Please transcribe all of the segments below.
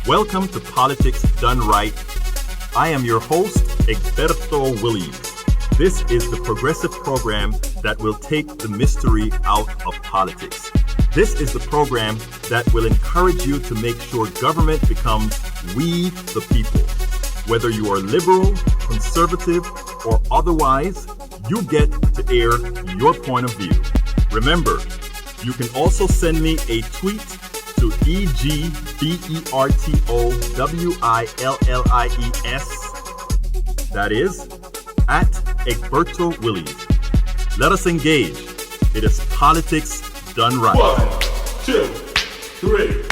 Welcome to Politics Done Right. I am your host, Egberto Williams. This is the progressive program that will take the mystery out of politics. This is the program that will encourage you to make sure government becomes we the people. Whether you are liberal, conservative, or otherwise, you get to air your point of view. Remember, you can also send me a tweet to EGBERTOWILLIES. That is, at Egberto Williams. Let us engage. It is politics done right. 1, 2, 3.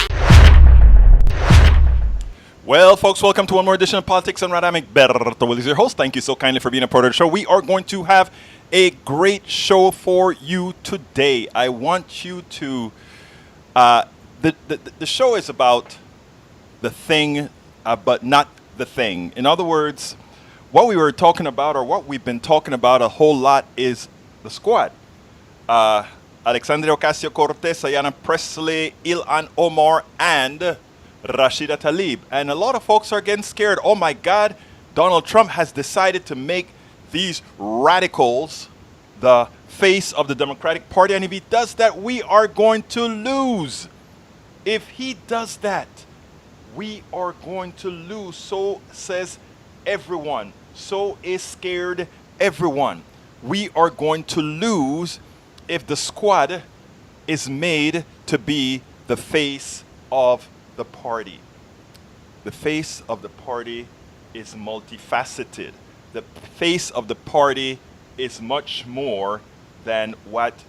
Well, folks, welcome to one more edition of Politics Done Right. I'm Egberto Williams, your host. Thank you so kindly for being a part of the show. We are going to have a great show for you today. I want you to... The show is about the thing, but not the thing. In other words, what we were talking about, or what we've been talking about a whole lot, is the squad. Alexandria Ocasio-Cortez, Ayanna Pressley, Ilhan Omar, and Rashida Tlaib. And a lot of folks are getting scared. Oh my God, Donald Trump has decided to make these radicals the face of the Democratic Party. And if he does that, we are going to lose. If he does that, we are going to lose. So says everyone. So is scared everyone. We are going to lose if the squad is made to be the face of the party. The face of the party is multifaceted. The face of the party is much more than what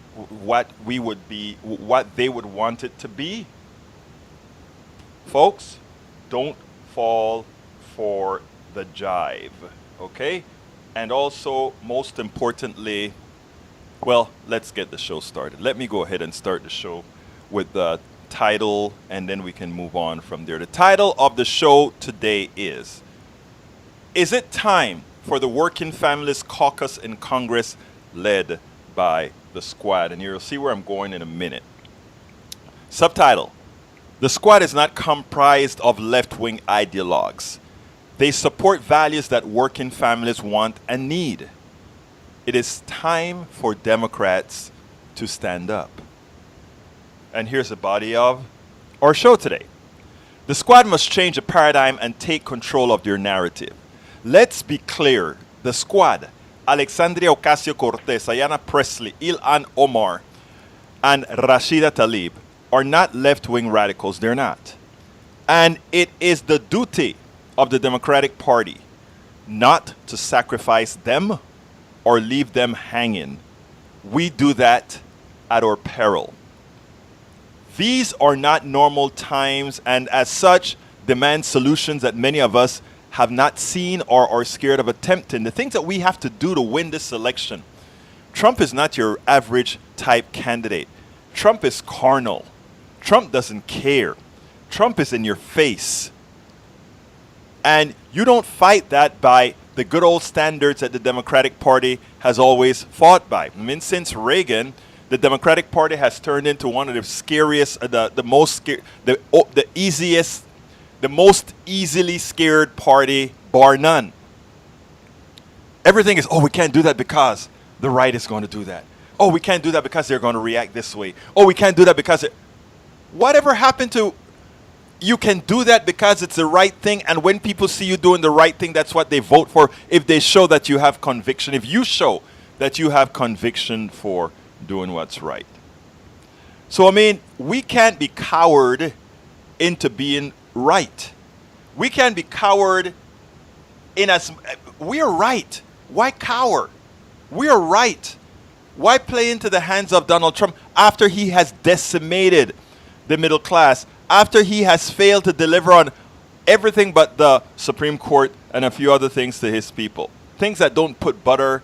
we would be, what they would want it to be. Folks, don't fall for the jive, okay? And also, most importantly, well, let's get the show started. Let me go ahead and start the show with the title, and then we can move on from there. The title of the show today is it time for the Working Families Caucus in Congress led by the squad? And you'll see where I'm going in a minute. Subtitle: the squad is not comprised of left-wing ideologues. They support values that working families want and need. It is time for Democrats to stand up. And here's the body of our show today. The squad must change the paradigm and take control of their narrative. Let's be clear. The squad, Alexandria Ocasio-Cortez, Ayanna Pressley, Ilhan Omar, and Rashida Tlaib, are not left-wing radicals. They're not. And it is the duty of the Democratic Party not to sacrifice them or leave them hanging. We do that at our peril. These are not normal times, and as such, demand solutions that many of us have not seen or are scared of attempting. The things that we have to do to win this election. Trump is not your average type candidate. Trump is carnal. Trump doesn't care. Trump is in your face. And you don't fight that by the good old standards that the Democratic Party has always fought by. I mean, since Reagan, the Democratic Party has turned into one of the scariest, the most easily scared party, bar none. Everything is, oh, we can't do that because the right is going to do that. Oh, we can't do that because they're going to react this way. Oh, we can't do that because whatever happened to, you can do that because it's the right thing, and when people see you doing the right thing, that's what they vote for. If they show that you have conviction, if you show that you have conviction for doing what's right. So, I mean, we can't be cowered into being right. We can't be cowered in as we're right. Why cower? We are right. Why play into the hands of Donald Trump after he has decimated the middle class, after he has failed to deliver on everything but the Supreme Court and a few other things to his people? Things that don't put bread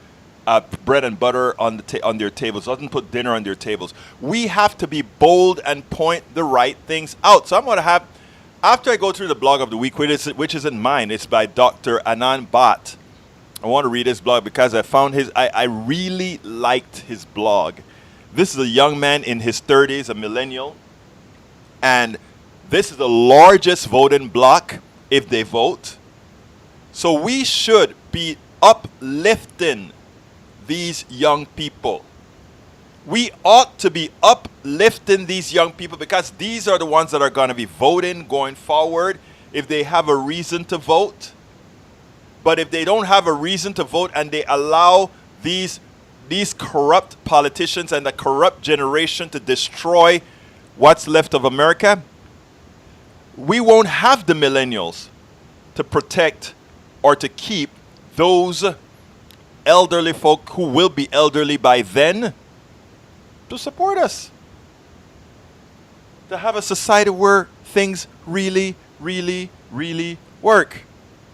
and butter on their tables, doesn't put dinner on their tables. We have to be bold and point the right things out. So I'm going to have, after I go through the blog of the week, which isn't mine, it's by Dr. Anand Bhatt. I want to read his blog because I found I really liked his blog. This is a young man in his 30s, a millennial, and This is the largest voting bloc if they vote. So we should be uplifting these young people. We ought to be uplifting these young people because these are the ones that are going to be voting going forward if they have a reason to vote. But if they don't have a reason to vote and they allow these corrupt politicians and the corrupt generation to destroy what's left of America, we won't have the millennials to protect or to keep those elderly folk who will be elderly by then to support us. To have a society where things really, really, really work.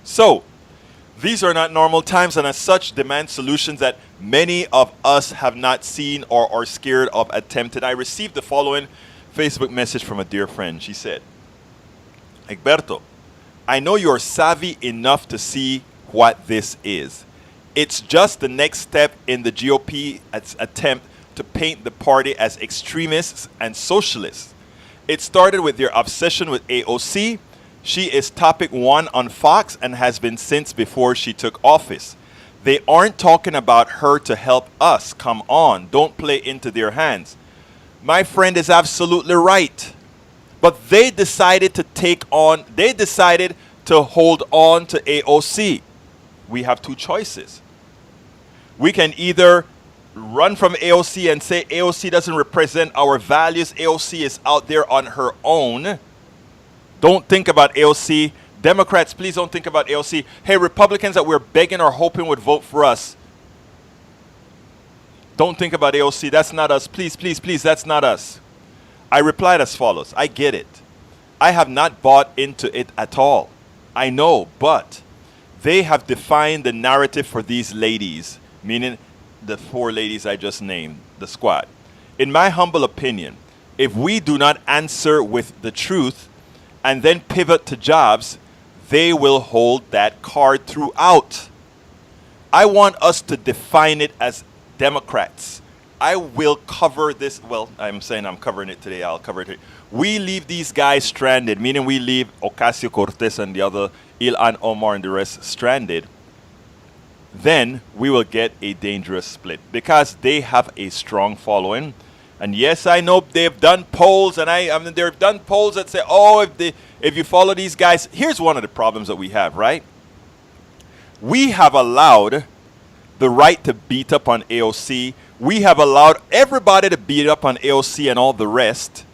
So, these are not normal times and as such demand solutions that many of us have not seen or are scared of attempting. I received the following Facebook message from a dear friend. She said, Egberto, I know you're savvy enough to see what this is. It's just the next step in the GOP attempt to paint the party as extremists and socialists. It started with their obsession with AOC. She is topic 1 on Fox and has been since before she took office. They aren't talking about her to help us. Come on, don't play into their hands. My friend is absolutely right. But they decided to hold on to AOC. We have two choices. We can either run from AOC and say AOC doesn't represent our values. AOC is out there on her own. Don't think about AOC. Democrats, please don't think about AOC. Hey, Republicans that we're begging or hoping would vote for us, don't think about AOC. That's not us. Please, please, please, that's not us. I replied as follows. I get it. I have not bought into it at all. I know, but they have defined the narrative for these ladies, meaning the 4 ladies I just named, the squad. In my humble opinion, if we do not answer with the truth and then pivot to jobs, they will hold that card throughout. I want us to define it as Democrats. I will cover this. Well, I'm saying I'm covering it today. I'll cover it today. We leave these guys stranded, meaning we leave Ocasio-Cortez and the other Ilhan Omar and the rest stranded. Then we will get a dangerous split because they have a strong following. And yes, I know they've done polls, and they've done polls that say, oh, if you follow these guys, here's one of the problems that we have, right? We have allowed the right to beat up on AOC. We have allowed everybody to beat up on AOC and all the rest.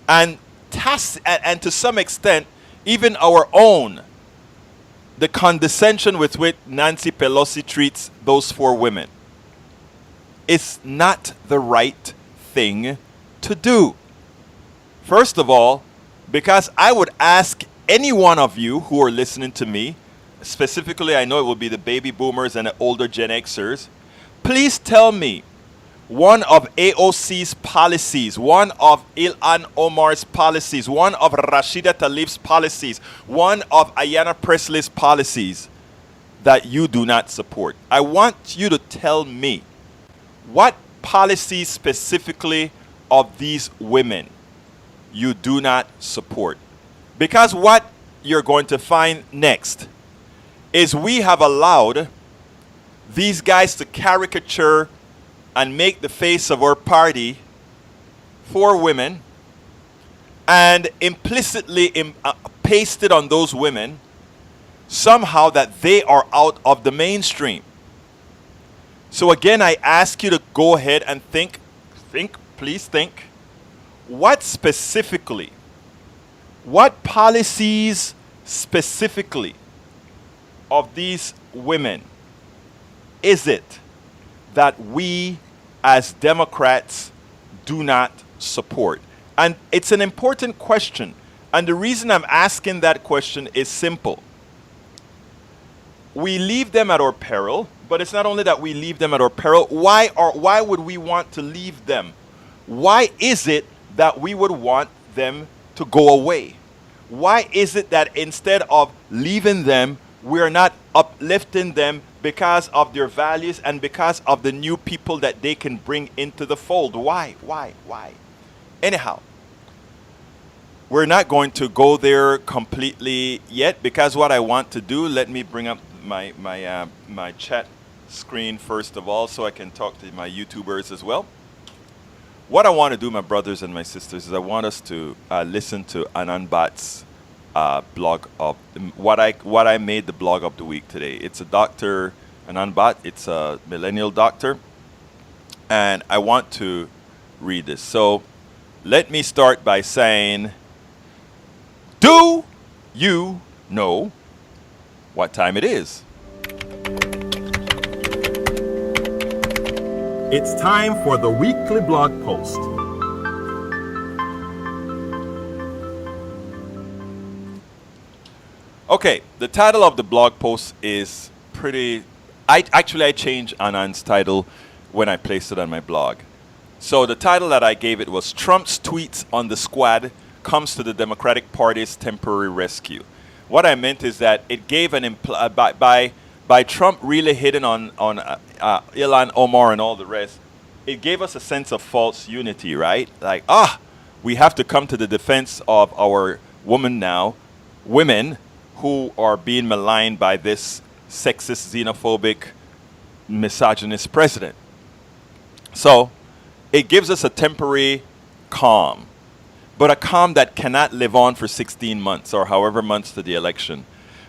And to some extent, even our own, the condescension with which Nancy Pelosi treats those 4 women is not the right thing to do. First of all, because I would ask any one of you who are listening to me, specifically I know it will be the baby boomers and the older Gen Xers, please tell me one of AOC's policies, one of Ilhan Omar's policies, one of Rashida Tlaib's policies, one of Ayanna Pressley's policies that you do not support. I want you to tell me what policies specifically of these women you do not support. Because what you're going to find next is we have allowed these guys to caricature and make the face of our party for women and implicitly pasted on those women somehow that they are out of the mainstream. So again, I ask you to go ahead and think, please think, what policies specifically of these women is it that we as Democrats do not support? And it's an important question. And the reason I'm asking that question is simple. We leave them at our peril, but it's not only that we leave them at our peril. Why would we want to leave them? Why is it that we would want them to go away? Why is it that instead of leaving them, we are not uplifting them because of their values and because of the new people that they can bring into the fold? Why? Anyhow, we're not going to go there completely yet, because what I want to do, let me bring up my chat screen first of all so I can talk to my YouTubers as well. What I want to do, my brothers and my sisters, is I want us to listen to Anan Bat's blog of what I made the blog of the week today. It's a doctor, Anan Bat. It's a millennial doctor, and I want to read this. So let me start by saying, do you know what time it is? It's time for the weekly blog post. Okay, the title of the blog post is pretty... I changed Anan's title when I placed it on my blog. So the title that I gave it was Trump's Tweets on the Squad Comes to the Democratic Party's Temporary Rescue. What I meant is that it gave an by Trump really hitting on Ilhan Omar and all the rest, it gave us a sense of false unity, right? Like, we have to come to the defense of our women who are being maligned by this sexist, xenophobic, misogynist president. So it gives us a temporary calm, but a calm that cannot live on for 16 months or however months to the election.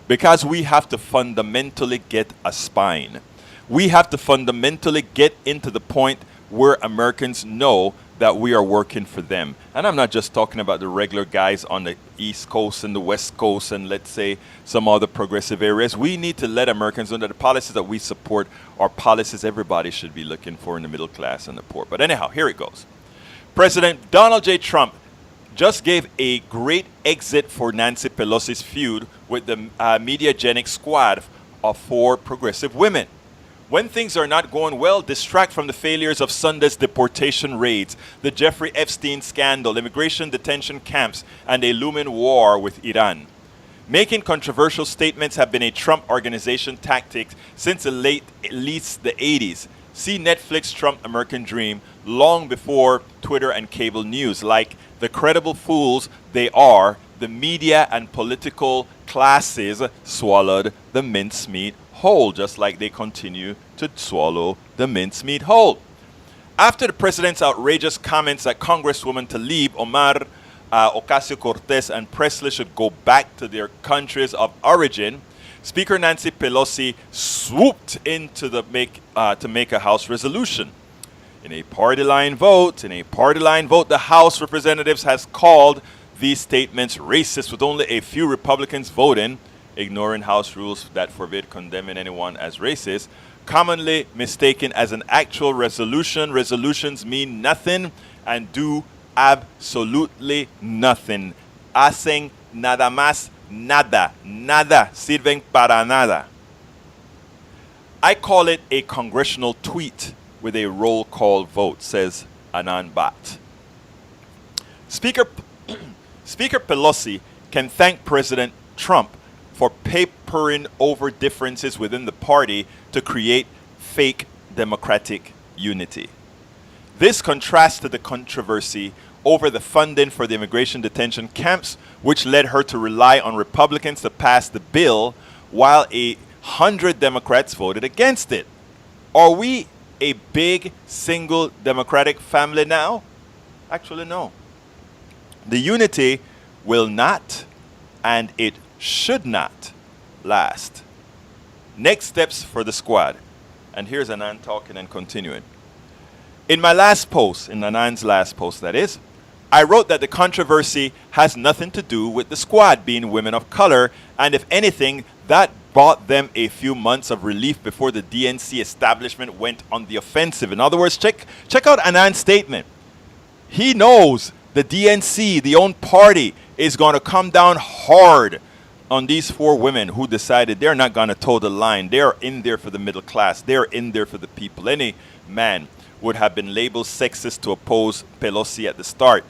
Because we have to fundamentally get a spine. We have to fundamentally get into the point where Americans know that we are working for them. And I'm not just talking about the regular guys on the East Coast and the West Coast and let's say some other progressive areas. We need to let Americans know that the policies that we support are policies everybody should be looking for in the middle class and the poor. But anyhow, here it goes. President Donald J. Trump just gave a great exit for Nancy Pelosi's feud with the mediagenic squad of 4 progressive women. When things are not going well, distract from the failures of Sunday's deportation raids, the Jeffrey Epstein scandal, immigration detention camps, and a looming war with Iran. Making controversial statements have been a Trump organization tactic since at least the 80s. See Netflix Trump American Dream long before Twitter and cable news. Like the credible fools they are, the media and political classes swallowed the mincemeat whole, just like they continue to swallow the mincemeat whole. After the president's outrageous comments that Congresswoman Tlaib, Omar, Ocasio-Cortez, and Pressley should go back to their countries of origin, Speaker Nancy Pelosi swooped in to make a House resolution. In a party line vote, the House Representatives has called these statements racist, with only a few Republicans voting, ignoring House rules that forbid condemning anyone as racist, commonly mistaken as an actual resolution. Resolutions mean nothing and do absolutely nothing. Hacen nada más nada. Nada. Sirven para nada. I call it a congressional tweet with a roll call vote, says Anan Bat. Speaker Pelosi can thank President Trump for papering over differences within the party to create fake democratic unity. This contrasts to the controversy over the funding for the immigration detention camps, which led her to rely on Republicans to pass the bill while 100 Democrats voted against it. Are we a big single Democratic family now? Actually, no. The unity will not, and it should not, last. Next steps for the squad. And here's Anan talking and continuing. In my last post, in Anan's last post that is, I wrote that the controversy has nothing to do with the squad being women of color, and if anything, that bought them a few months of relief before the DNC establishment went on the offensive. In other words, check out Anan's statement. He knows the DNC, the own party, is going to come down hard on these 4 women who decided they're not going to toe the line. They're in there for the middle class. They're in there for the people. Any man would have been labeled sexist to oppose Pelosi at the start.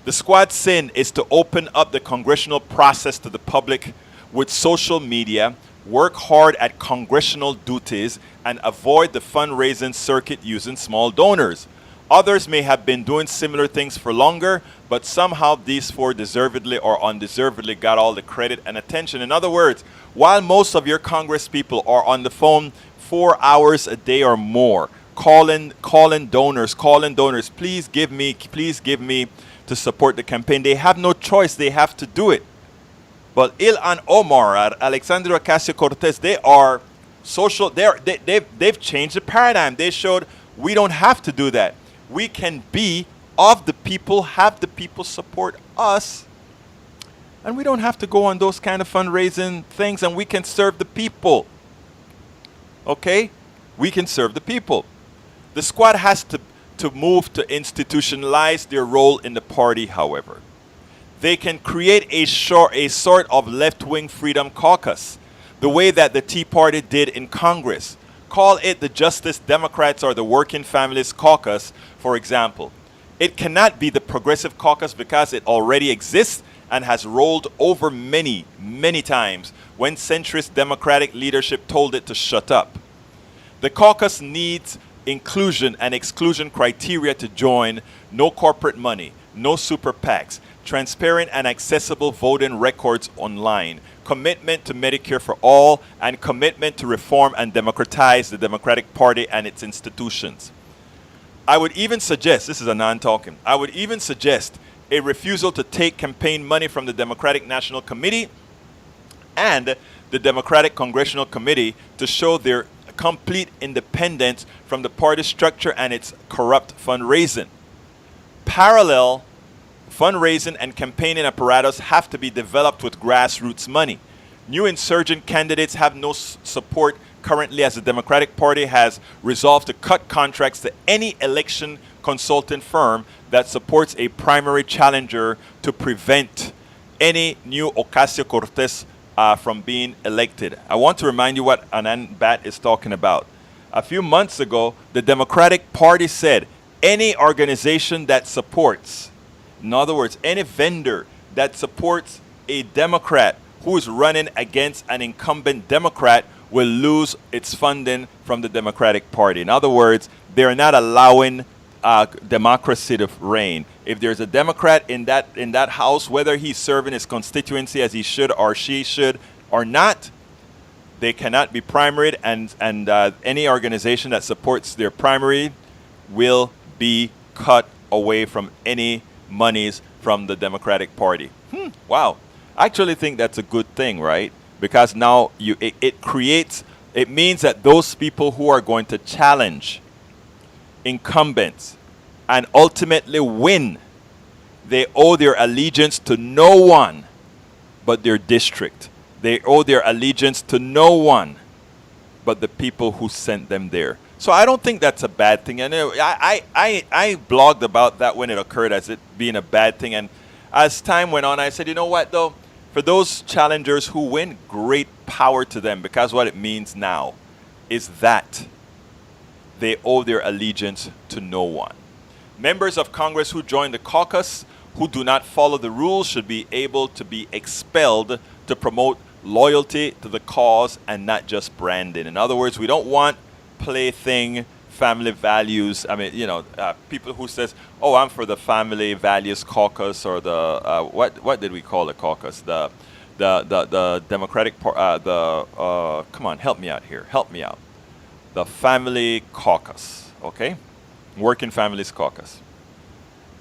The squad's sin is to open up the congressional process to the public with social media, work hard at congressional duties, and avoid the fundraising circuit using small donors. Others may have been doing similar things for longer, but somehow these four deservedly or undeservedly got all the credit and attention. In other words, while most of your Congress people are on the phone 4 hours a day or more, calling donors, please give me to support the campaign, they have no choice, they have to do it. But Ilhan Omar, Alexandria Ocasio-Cortez, they are social, they've changed the paradigm. They showed we don't have to do that. We can be of the people, have the people support us, and we don't have to go on those kind of fundraising things, and we can serve the people. Okay? We can serve the people. The squad has to move to institutionalize their role in the party, however. They can create a sort of left-wing freedom caucus, the way that the Tea Party did in Congress. Call it the Justice Democrats or the Working Families Caucus, for example. It cannot be the Progressive Caucus because it already exists and has rolled over many, many times when centrist Democratic leadership told it to shut up. The caucus needs inclusion and exclusion criteria to join: no corporate money, no super PACs, transparent and accessible voting records online, commitment to Medicare for all, and commitment to reform and democratize the Democratic Party and its institutions. I would even suggest, this is a non-talking, I would even suggest a refusal to take campaign money from the Democratic National Committee and the Democratic Congressional Committee to show their complete independence from the party structure and its corrupt fundraising. Parallel fundraising and campaigning apparatus have to be developed with grassroots money. New insurgent candidates have no support currently, as the Democratic Party has resolved to cut contracts to any election consulting firm that supports a primary challenger to prevent any new Ocasio-Cortez from being elected. I want to remind you what Anand Bat is talking about. A few months ago, the Democratic Party said any organization that supports, in other words, any vendor that supports a Democrat who is running against an incumbent Democrat will lose its funding from the Democratic Party. In other words, they're not allowing democracy to reign. If there's a Democrat in that house, whether he's serving his constituency as he should or she should or not, they cannot be primaried, and any organization that supports their primary will be cut away from any monies from the Democratic Party. Wow. I actually think that's a good thing, right? Because now it means that those people who are going to challenge incumbents and ultimately win, they owe their allegiance to no one but their district. They owe their allegiance to no one but the people who sent them there. So I don't think that's a bad thing. And I blogged about that when it occurred as it being a bad thing. And as time went on, I said, you know what, though? For those challengers who win, great power to them, because what it means now is that they owe their allegiance to no one. Members of Congress who join the caucus who do not follow the rules should be able to be expelled to promote loyalty to the cause and not just branding. In other words, we don't want plaything family values. I mean, people who says, "Oh, I'm for the Family Values Caucus," or the what did we call the caucus? The Democratic come on, help me out here. Help me out. The Family Caucus, okay? Working Families Caucus.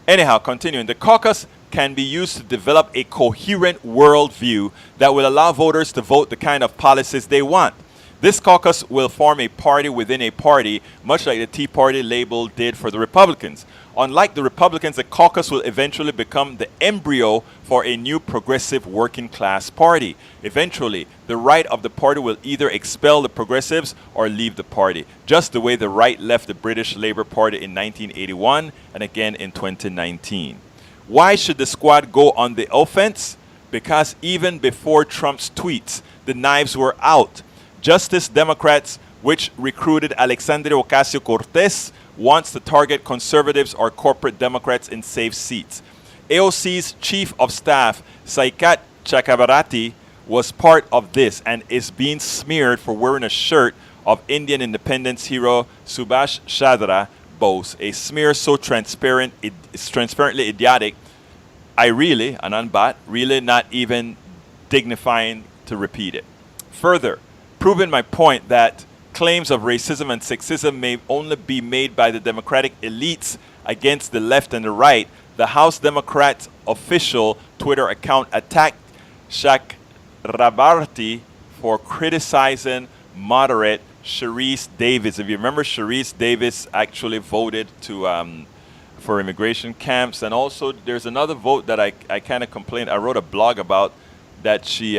Anyhow, continuing, the caucus can be used to develop a coherent worldview that will allow voters to vote the kind of policies they want. This caucus will form a party within a party, much like the Tea Party label did for the Republicans. Unlike the Republicans, the caucus will eventually become the embryo for a new progressive working class party. Eventually, the right of the party will either expel the progressives or leave the party, just the way the right left the British Labour Party in 1981 and again in 2019. Why should the squad go on the offense? Because even before Trump's tweets, the knives were out. Justice Democrats, which recruited Alexandria Ocasio-Cortez, wants to target conservatives or corporate Democrats in safe seats. AOC's chief of staff, Saikat Chakrabarti, was part of this and is being smeared for wearing a shirt of Indian independence hero Subhash Chandra boast, a smear so transparent, it's transparently idiotic, I really, Ananbat, really not even dignifying to repeat it. Further, proving my point that claims of racism and sexism may only be made by the Democratic elites against the left and the right, the House Democrats official Twitter account attacked Chakrabarti for criticizing moderate Sharice Davis. If you remember, Sharice Davis actually voted for immigration camps, and also there's another vote that I kind of complained. I wrote a blog about that she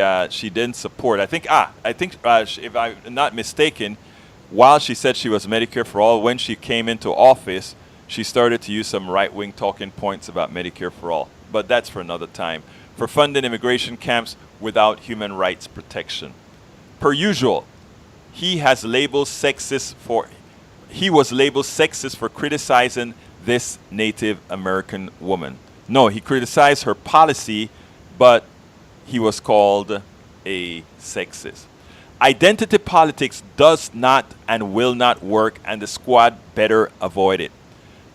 didn't support. I think if I'm not mistaken, while she said she was Medicare for all, when she came into office, she started to use some right-wing talking points about Medicare for all. But that's for another time. For funding immigration camps without human rights protection. Per usual, he was labeled sexist for criticizing this Native American woman. No, he criticized her policy, but he was called a sexist. Identity politics does not and will not work, and the squad better avoid it.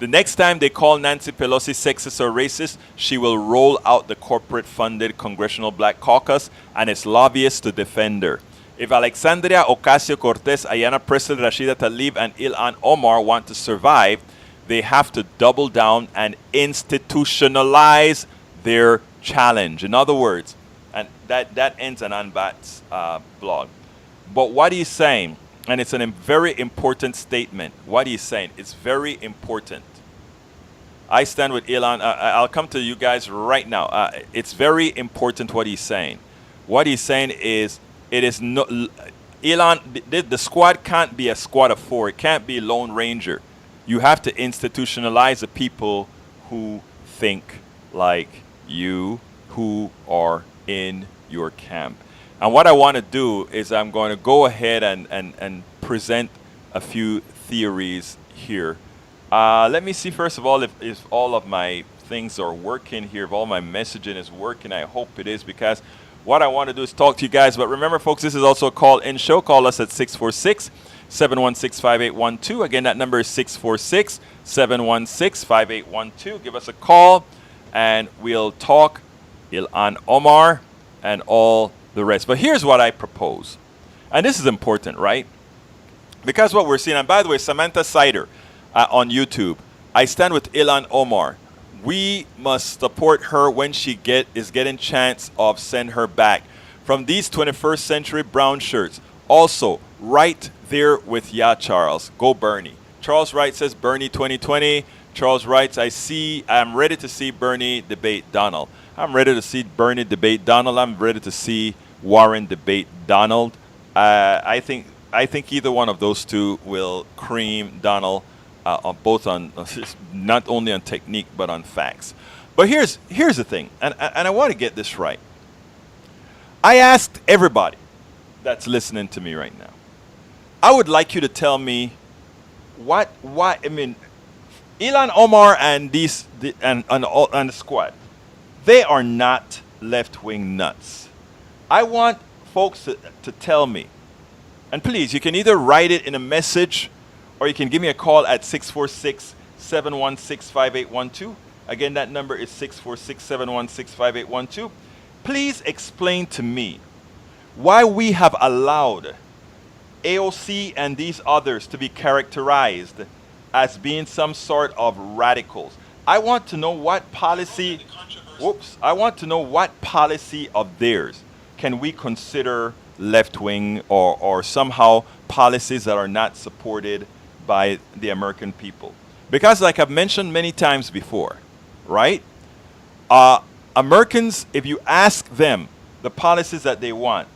The next time they call Nancy Pelosi sexist or racist, she will roll out the corporate-funded Congressional Black Caucus and its lobbyists to defend her. If Alexandria Ocasio-Cortez, Ayanna Pressley, Rashida Tlaib, and Ilhan Omar want to survive, they have to double down and institutionalize their challenge. In other words, and that ends Ananbat's blog. But what he's saying, and it's a very important statement, what he's saying, it's very important. I stand with Ilhan. I'll come to you guys right now. It's very important what he's saying. What he's saying is, it is no, Ilhan, the squad can't be a squad of 4. It can't be Lone Ranger. You have to institutionalize the people who think like you, who are in your camp. And what I want to do is I'm going to go ahead and present a few theories here. Let me see, first of all, if all of my things are working here, if all my messaging is working. I hope it is, because what I want to do is talk to you guys. But remember, folks, this is also a call-in show. Call us at 646-716-5812. Again, that number is 646-716-5812. Give us a call, and we'll talk Ilhan Omar and all the rest. But here's what I propose. And this is important, right? Because what we're seeing, and by the way, Samantha Sider on YouTube, I stand with Ilhan Omar. We must support her when she is getting chance of send her back from these 21st century brown shirts. Also, right there with Charles. Go Bernie. Charles Wright says Bernie 2020. Charles writes, I'm ready to see Bernie debate Donald. I'm ready to see Bernie debate Donald. I'm ready to see Warren debate Donald. I think either one of those two will cream Donald, on not only on technique but on facts. But here's the thing, and I want to get this right. I asked everybody that's listening to me right now. I would like you to tell me why. I mean, Ilhan Omar and the squad, they are not left-wing nuts. I want folks to tell me, and please, you can either write it in a message or you can give me a call at 646-716-5812. Again, that number is 646-716-5812. Please explain to me why we have allowed AOC and these others to be characterized as being some sort of radicals. I want to know what policy, I want to know what policy of theirs can we consider left-wing or somehow policies that are not supported by the American people. Because like I've mentioned many times before, right? Americans, if you ask them the policies that they want,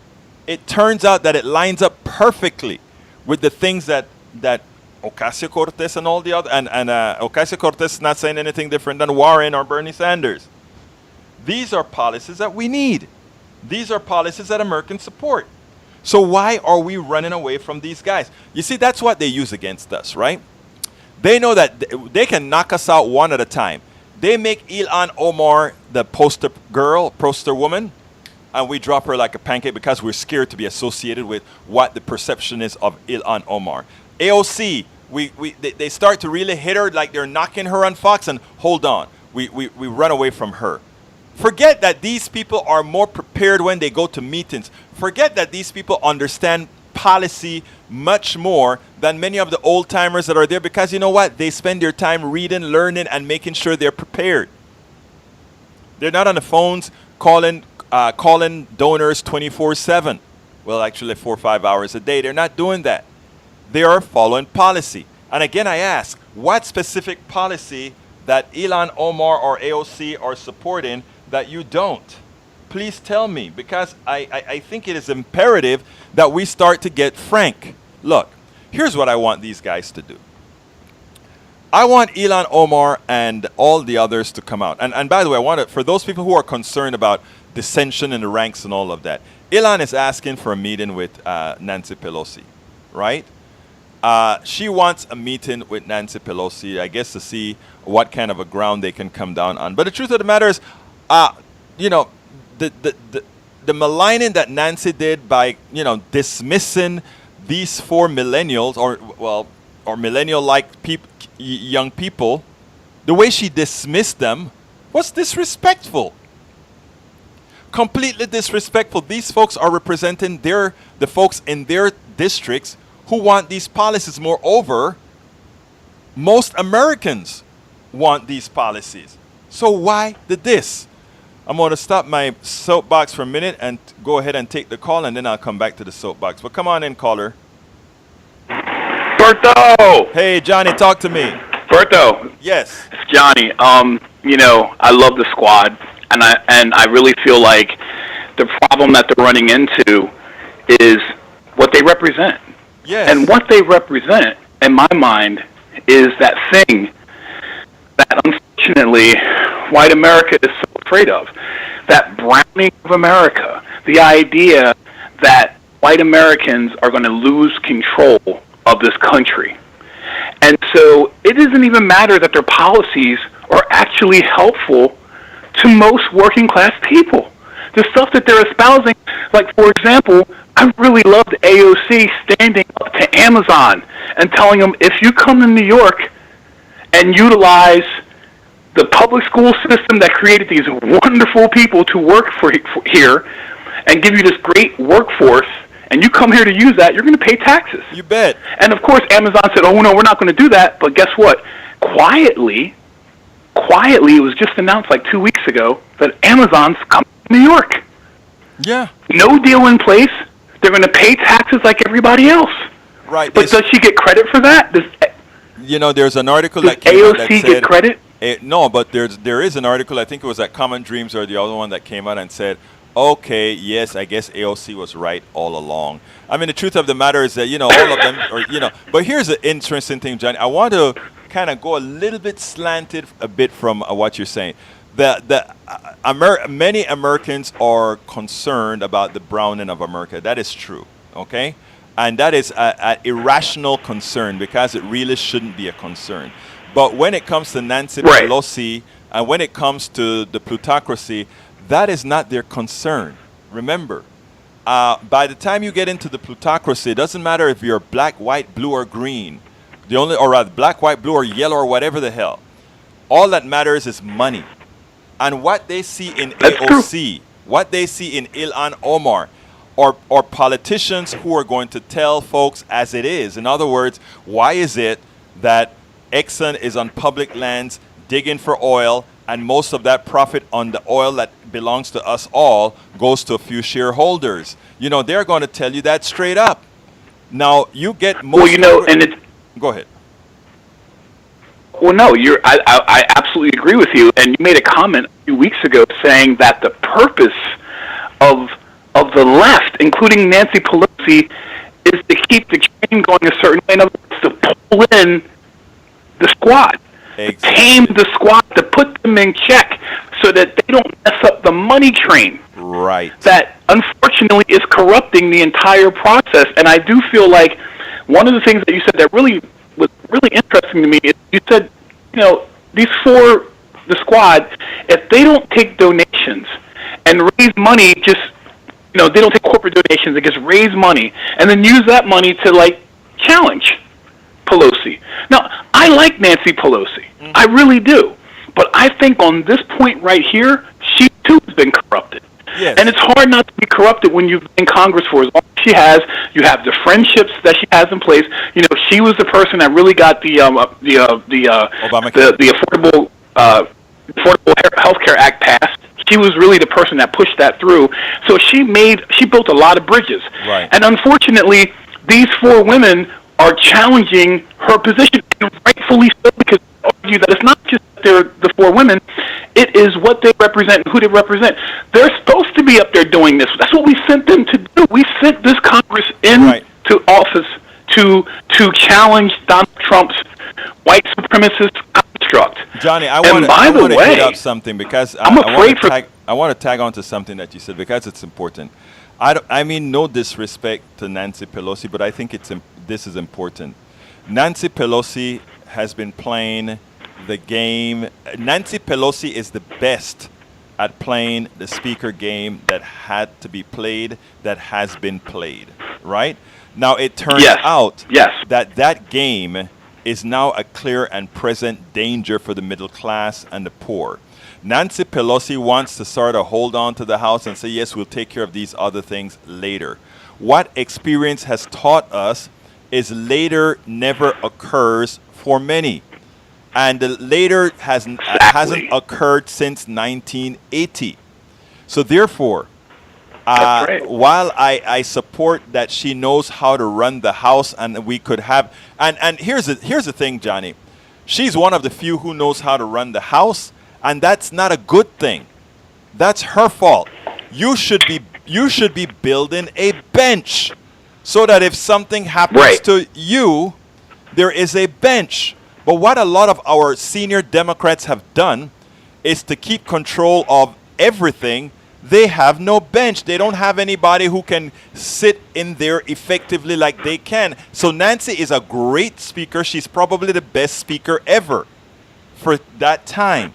it turns out that it lines up perfectly with the things that Ocasio-Cortez and all the other, and Ocasio-Cortez is not saying anything different than Warren or Bernie Sanders. These are policies that we need. These are policies that Americans support. So why are we running away from these guys? You see, that's what they use against us, right? They know that they can knock us out one at a time. They make Ilhan Omar the poster girl, poster woman, and we drop her like a pancake because we're scared to be associated with what the perception is of Ilhan Omar. AOC, they start to really hit her like they're knocking her on Fox, and hold on, we run away from her. Forget that these people are more prepared when they go to meetings. Forget that these people understand policy much more than many of the old timers that are there, because you know what? They spend their time reading, learning, and making sure they're prepared. They're not on the phones calling donors 24/7. Well, actually 4 or 5 hours a day. They're not doing that. They are following policy. And again, I ask, what specific policy that Ilhan Omar or AOC are supporting that you don't? Please tell me, because I think it is imperative that we start to get frank. Look, here's what I want these guys to do. I want Ilhan Omar and all the others to come out. And by the way, I want to, for those people who are concerned about dissension in the ranks and all of that, Ilhan is asking for a meeting with Nancy Pelosi, right? She wants a meeting with Nancy Pelosi, I guess, to see what kind of a ground they can come down on. But the truth of the matter is, you know, the maligning that Nancy did by, you know, dismissing these 4 millennials, or millennial-like young people, the way she dismissed them was disrespectful. Completely disrespectful. These folks are representing the folks in their districts who want these policies. Moreover, most Americans want these policies. So why this? I'm going to stop my soapbox for a minute and go ahead and take the call, and then I'll come back to the soapbox. But come on in, caller. Berto! Hey, Johnny, talk to me. Berto. Yes. It's Johnny. You know, I love the squad, and I really feel like the problem that they're running into is what they represent. Yes. And what they represent, in my mind, is that thing that unfortunately white America is so afraid of. That browning of America. The idea that white Americans are going to lose control of this country. And so it doesn't even matter that their policies are actually helpful to most working class people. The stuff that they're espousing, like, for example, I really loved AOC standing up to Amazon and telling them, if you come to New York and utilize the public school system that created these wonderful people to work for here and give you this great workforce, and you come here to use that, you're going to pay taxes. You bet. And of course, Amazon said, oh, no, we're not going to do that. But guess what? Quietly, it was just announced like 2 weeks ago that Amazon's coming to New York. Yeah. No deal in place. They're going to pay taxes like everybody else. Right. But does she get credit for that? You know, there's an article does that came out that AOC said, get credit? No, but there is an article, I think it was at Common Dreams or the other one, that came out and said, okay, yes, I guess AOC was right all along. I mean, the truth of the matter is that, you know, all of them are, you know, but here's the interesting thing, Johnny. I want to kind of go a little bit slanted a bit from what you're saying. Many Americans are concerned about the browning of America. That is true, okay? And that is an irrational concern, because it really shouldn't be a concern. But when it comes to Nancy Pelosi, and when it comes to the plutocracy, that is not their concern. Remember, by the time you get into the plutocracy, it doesn't matter if you're black, white, blue, or green. Or rather, black, white, blue, or yellow, or whatever the hell. All that matters is money. And what they see in AOC, what they see in Ilhan Omar, or politicians who are going to tell folks as it is. In other words, why is it that Exxon is on public lands digging for oil, and most of that profit on the oil that belongs to us all goes to a few shareholders? You know, they're going to tell you that straight up. Now, you get most... Well, you know, and it's... Go ahead. Well, no, I absolutely agree with you. And you made a comment a few weeks ago saying that the purpose of the left, including Nancy Pelosi, is to keep the train going a certain way. In other words, to pull in the squad, to tame the squad, to put them in check so that they don't mess up the money train. Right. That, unfortunately, is corrupting the entire process. And I do feel like one of the things that you said that really was really interesting to me is you said, you know, these four, the squad, if they don't take donations and raise money, just, you know, they don't take corporate donations, they just raise money and then use that money to, like, challenge Pelosi. Now, I like Nancy Pelosi. I really do. But I think on this point right here, she too has been corrupted. Yes. And it's hard not to be corrupted when you've been in Congress for as long as she has. You have the friendships that she has in place. You know, she was the person that really got the Affordable Health Care Act passed. She was really the person that pushed that through. So she built a lot of bridges. Right. And unfortunately, these four women are challenging her position, and rightfully so, because they argue that it's not just that they're the four women, it is what they represent and who they represent. They're supposed to be up there doing this. That's what we sent them to do. We sent this Congress into office to challenge Donald Trump's white supremacist construct. Johnny, I want to hit up something because I want to tag on to something that you said because it's important. I mean, no disrespect to Nancy Pelosi, but I think this is important. Nancy Pelosi has been playing the game. Nancy Pelosi is the best at playing the speaker game that had to be played, that has been played, right? Now, it turns out that game is now a clear and present danger for the middle class and the poor. Nancy Pelosi wants to sort of hold on to the House and say, yes, we'll take care of these other things later. What experience has taught us is later never occurs for many. And the later hasn't occurred since 1980. So therefore, while I support that she knows how to run the House and we could have, and here's the thing, Johnny, she's one of the few who knows how to run the House, and that's not a good thing. That's her fault. You should be building a bench so that if something happens to you, there is a bench. But what a lot of our senior Democrats have done is to keep control of everything. They have no bench. They don't have anybody who can sit in there effectively like they can. So Nancy is a great speaker. She's probably the best speaker ever for that time.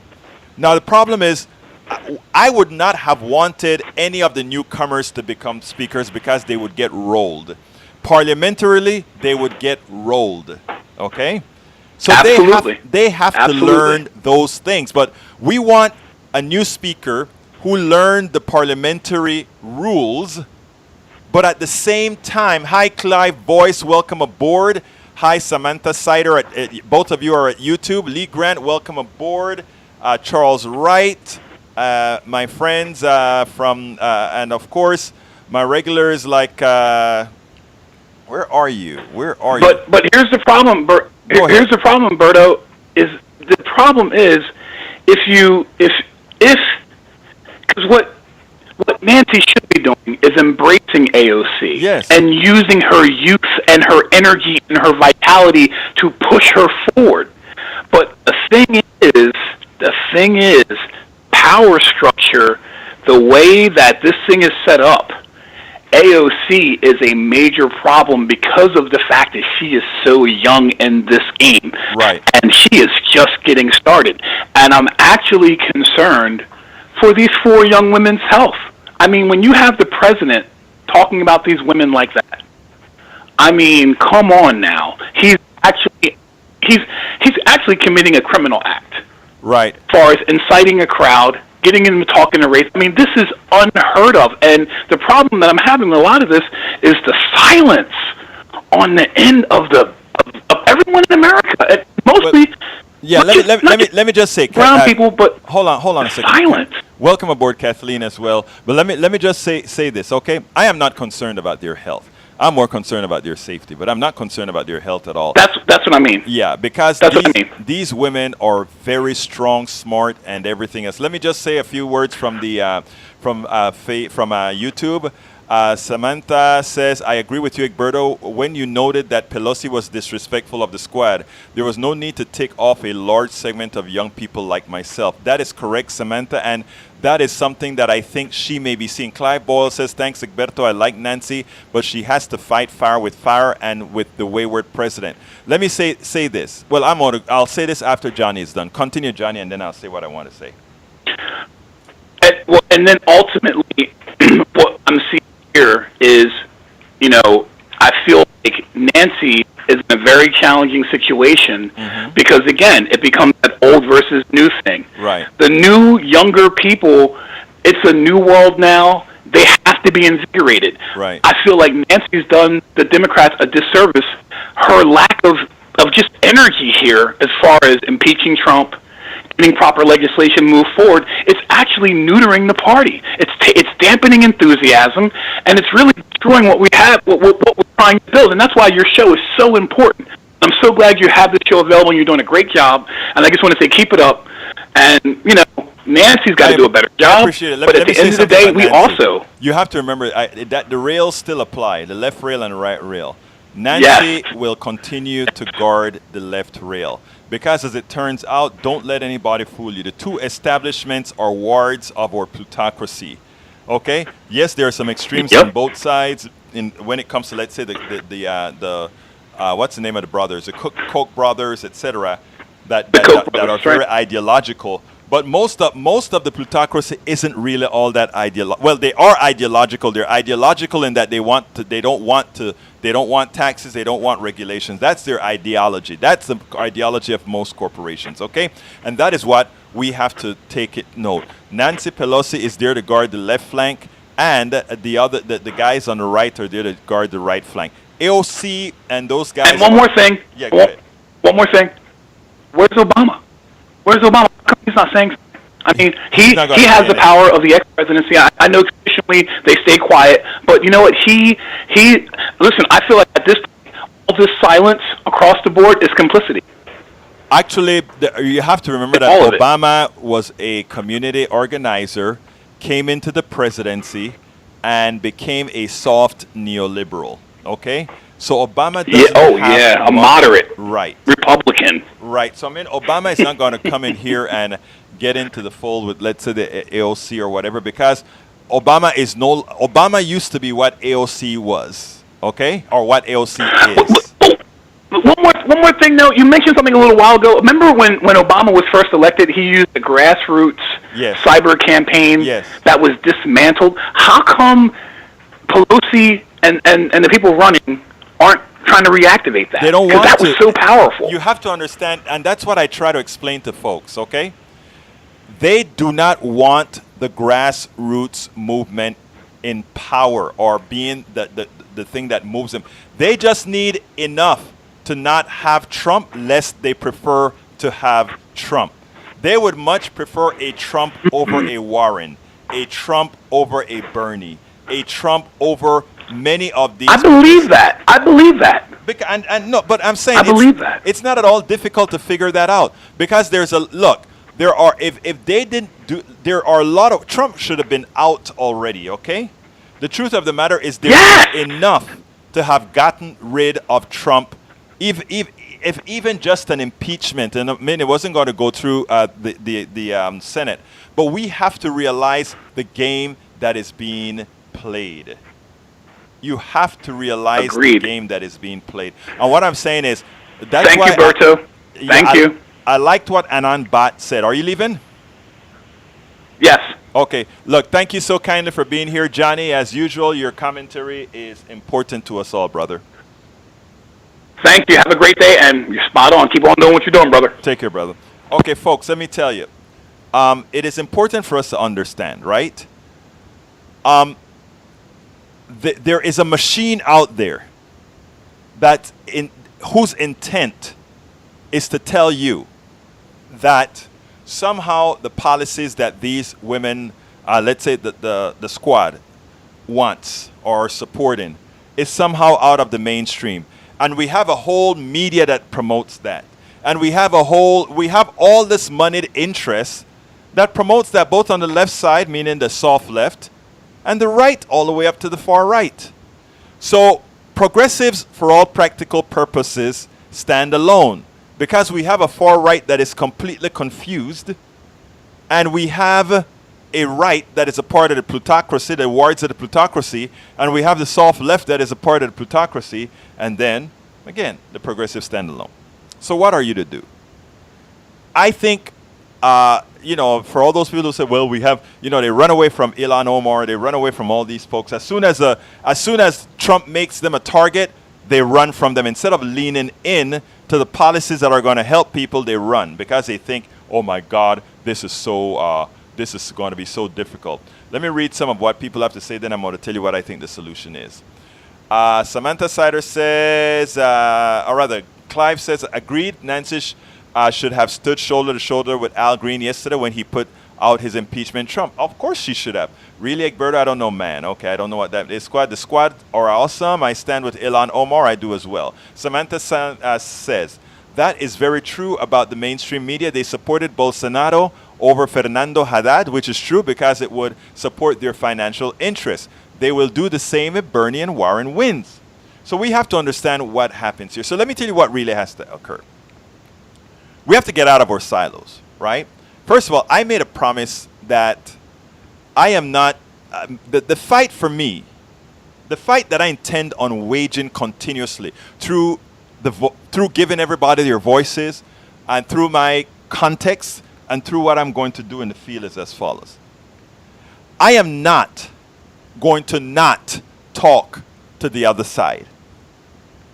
Now, the problem is I would not have wanted any of the newcomers to become speakers because they would get rolled. Parliamentarily, they would get rolled. Okay? So they have to learn those things. But we want a new speaker who learned the parliamentary rules, but at the same time, hi Clive Boyce, welcome aboard. Hi Samantha Sider, both of you are at YouTube. Lee Grant, welcome aboard. Charles Wright, my friends and of course, my regulars like, where are you? But here's the problem, here's the problem, Berto, is the problem is because what Nancy should be doing is embracing AOC and using her youth and her energy and her vitality to push her forward. But the thing is, power structure, the way that this thing is set up, AOC is a major problem because of the fact that she is so young in this game. Right. And she is just getting started. And I'm actually concerned for these four young women's health. I mean, when you have the president talking about these women like that, I mean, come on now. He's actually committing a criminal act. Right. As far as inciting a crowd, getting them to talk in a race. I mean, this is unheard of. And the problem that I'm having with a lot of this is the silence on the end of everyone in America. Mostly. Let me just say, brown people, but hold on a second. Silence. Welcome aboard, Kathleen, as well. But let me just say this, okay? I am not concerned about their health. I'm more concerned about their safety, but I'm not concerned about their health at all. That's what I mean. Yeah, because these women are very strong, smart, and everything else. Let me just say a few words from the from YouTube. Samantha says, I agree with you, Egberto. When you noted that Pelosi was disrespectful of the squad, there was no need to take off a large segment of young people like myself. That is correct, Samantha, and that is something that I think she may be seeing. Clive Boyle says, thanks, Egberto. I like Nancy, but she has to fight fire with fire and with the wayward president. Let me say this. Well, I'll say this after Johnny is done. Continue, Johnny, and then I'll say what I want to say. And then ultimately, what I'm seeing here is, I feel like Nancy is in a very challenging situation because, again, it becomes that old versus new thing. Right. The new, younger people, it's a new world now. They have to be invigorated. Right. I feel like Nancy's done the Democrats a disservice. Her lack of just energy here as far as impeaching Trump, getting proper legislation moved forward, it's actually neutering the party. It's dampening enthusiasm, and it's really destroying what we have, what we're trying to build. And that's why your show is so important. I'm so glad you have this show available, and you're doing a great job. And I just want to say, keep it up. And, you know, Nancy's got to do a better job. I appreciate it. But at the end of the day, we also... You have to remember that the rails still apply, the left rail and the right rail. Nancy will continue to guard the left rail. Because as it turns out, don't let anybody fool you. The two establishments are wards of our plutocracy. Okay? Yes, there are some extremes on both sides when it comes to, let's say, the what's the name of the brothers? The Koch brothers, etc. that are very ideological. But most of the plutocracy isn't really all that ideological. Well, they are ideological. They're ideological in that they don't want taxes. They don't want regulations. That's their ideology. That's the ideology of most corporations. Okay, and that is what we have to take it note. Nancy Pelosi is there to guard the left flank, and the guys on the right are there to guard the right flank. AOC and those guys. And one more thing. Yeah, go ahead. One more thing. Where's Obama? Where's Obama? How come he's not saying something? I mean, he has the power of the ex-presidency. I know traditionally they stay quiet, but you know what? He listen, I feel like at this point, all this silence across the board is complicity. Actually, you have to remember that Obama was a community organizer, came into the presidency, and became a soft neoliberal. Okay? So Obama doesn't have a moderate Republican. Right. So I mean, Obama is not going to come in here and get into the fold with, let's say, the AOC or whatever, because Obama used to be what AOC was, okay, or what AOC is. One more thing, though. You mentioned something a little while ago. Remember when Obama was first elected, he used the grassroots cyber campaign that was dismantled. How come Pelosi and the people running aren't trying to reactivate that? They don't want to. That was so powerful. You have to understand, and that's what I try to explain to folks, okay? They do not want the grassroots movement in power or being the thing that moves them. They just need enough to not have Trump, lest they prefer to have Trump. They would much prefer a Trump over a Warren, a Trump over a Bernie, a Trump over many of these. I believe that. And no, but I'm saying I believe that. It's not at all difficult to figure that out, because there are if they didn't do, there are a lot of, Trump should have been out already. Okay, the truth of the matter is there's enough to have gotten rid of Trump, if even just an impeachment. And I mean, it wasn't going to go through the Senate, but we have to realize the game that is being played. You have to realize the game that is being played. And what I'm saying is, that's Thank you, Berto. Thank you. I liked what Anand Bhatt said. Are you leaving? Yes. Okay. Look, thank you so kindly for being here, Johnny. As usual, your commentary is important to us all, brother. Thank you. Have a great day, and you're spot on. Keep on doing what you're doing, brother. Take care, brother. Okay, folks, let me tell you. It is important for us to understand, right? There is a machine out there whose intent is to tell you that somehow the policies that these women, let's say the squad, wants or are supporting, is somehow out of the mainstream. And we have a whole media that promotes that. And we have all this moneyed interest that promotes that, both on the left side, meaning the soft left, and the right, all the way up to the far right. So progressives, for all practical purposes, stand alone, because we have a far right that is completely confused, and we have a right that is a part of the plutocracy, the wards of the plutocracy, and we have the soft left that is a part of the plutocracy, and then, again, the progressives stand alone. So what are you to do? I think, for all those people who say, well, we have, they run away from Ilhan Omar, they run away from all these folks. As soon as Trump makes them a target, they run from them. Instead of leaning in to the policies that are going to help people, they run because they think, oh my God, this is going to be so difficult. Let me read some of what people have to say, then I'm going to tell you what I think the solution is. Samantha Sider says, or rather, Clive says, agreed, Nancy should have stood shoulder to shoulder with Al Green yesterday when he put out his impeachment Trump. Of course she should have. Really, Egberto? I don't know, man. Okay, I don't know what that is. The squad are awesome. I stand with Ilhan Omar. I do as well. Samantha says, that is very true about the mainstream media. They supported Bolsonaro over Fernando Haddad, which is true because it would support their financial interests. They will do the same if Bernie and Warren wins. So we have to understand what happens here. So let me tell you what really has to occur. We have to get out of our silos, right? First of all, I made a promise that I am not, the fight for me, the fight that I intend on waging continuously through giving everybody their voices and through my context and through what I'm going to do in the field is as follows. I am not going to not talk to the other side.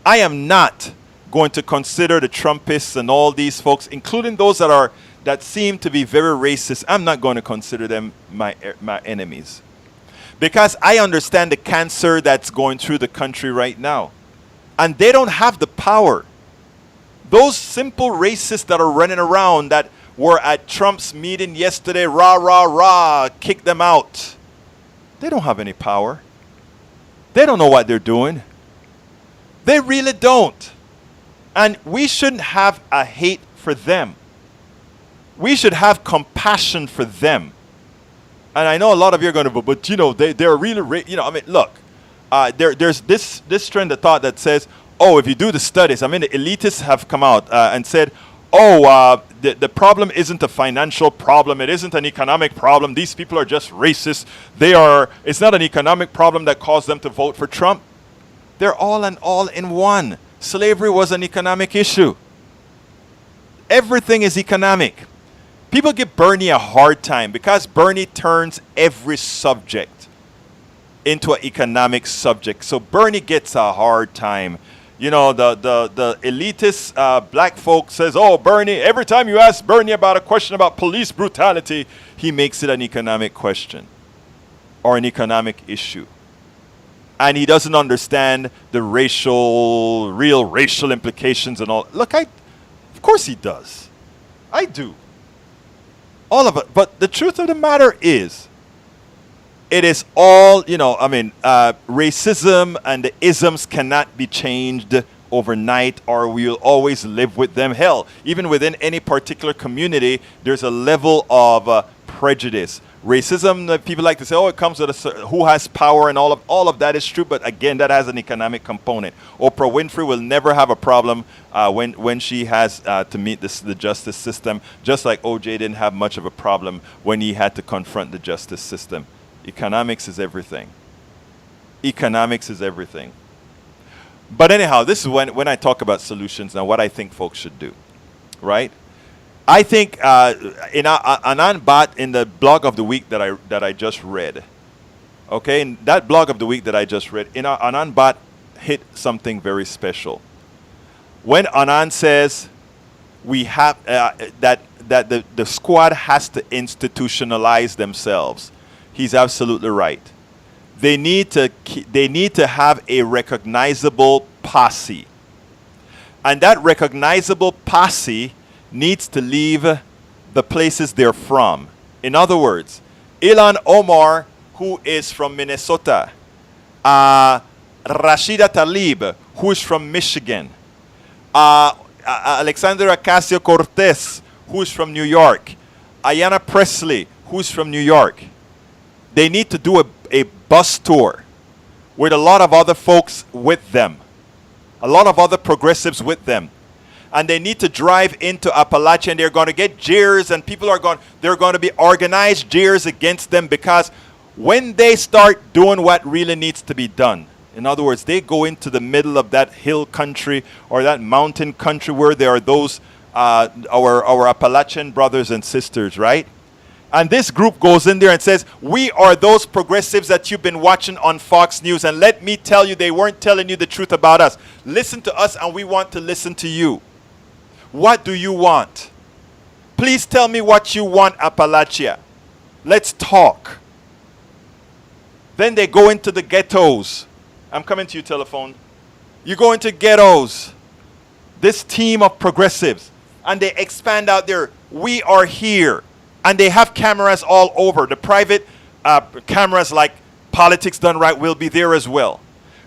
I am not going to consider the Trumpists and all these folks, including those that seem to be very racist. I'm not going to consider them my enemies. Because I understand the cancer that's going through the country right now. And they don't have the power. Those simple racists that are running around that were at Trump's meeting yesterday, rah, rah, rah, kick them out. They don't have any power. They don't know what they're doing. They really don't. And we shouldn't have a hate for them. We should have compassion for them. And I know a lot of you are going to, but you know, they're really, I mean, look, there's this trend of thought that says, oh, if you do the studies, I mean, the elitists have come out and said, oh, the problem isn't a financial problem. It isn't an economic problem. These people are just racist. It's not an economic problem that caused them to vote for Trump. They're all in one. Slavery was an economic issue. Everything is economic. People give Bernie a hard time because Bernie turns every subject into an economic subject. So Bernie gets a hard time. You know, the elitist black folk says, oh, Bernie, every time you ask Bernie about a question about police brutality, he makes it an economic question or an economic issue. And he doesn't understand the real racial implications and all. Look, of course he does. I do. All of it. But the truth of the matter is, it is all, racism and the isms cannot be changed overnight, or we'll always live with them. Hell, even within any particular community, there's a level of prejudice. Racism, people like to say, oh, it comes with who has power, and all of that is true, but again, that has an economic component. Oprah Winfrey will never have a problem when she has to meet the justice system, just like OJ didn't have much of a problem when he had to confront the justice system. Economics is everything. Economics is everything. But anyhow, this is when I talk about solutions and what I think folks should do, right? I think Anand Bhatt in the blog of the week that I just read, okay, in that blog of the week that I just read, Anand Bhatt hit something very special. When Anand says we have that the squad has to institutionalize themselves, he's absolutely right. They need to have a recognizable posse, and that recognizable posse needs to leave the places they're from. In other words, Ilhan Omar, who is from Minnesota, Rashida Tlaib, who is from Michigan, Alexandria Ocasio-Cortez, who is from New York, Ayanna Pressley, who is from New York. They need to do a bus tour with a lot of other folks with them, a lot of other progressives with them. And they need to drive into Appalachia, and they're going to get jeers, and they're going to be organized jeers against them, because when they start doing what really needs to be done, in other words, they go into the middle of that hill country or that mountain country where there are those our Appalachian brothers and sisters, right? And this group goes in there and says, we are those progressives that you've been watching on Fox News. And let me tell you, they weren't telling you the truth about us. Listen to us and we want to listen to you. What do you want? Please tell me what you want, Appalachia. Let's talk. Then they go into the ghettos. I'm coming to you, telephone. You go into ghettos. This team of progressives. And they expand out there. We are here. And they have cameras all over. The private cameras like Politics Done Right will be there as well.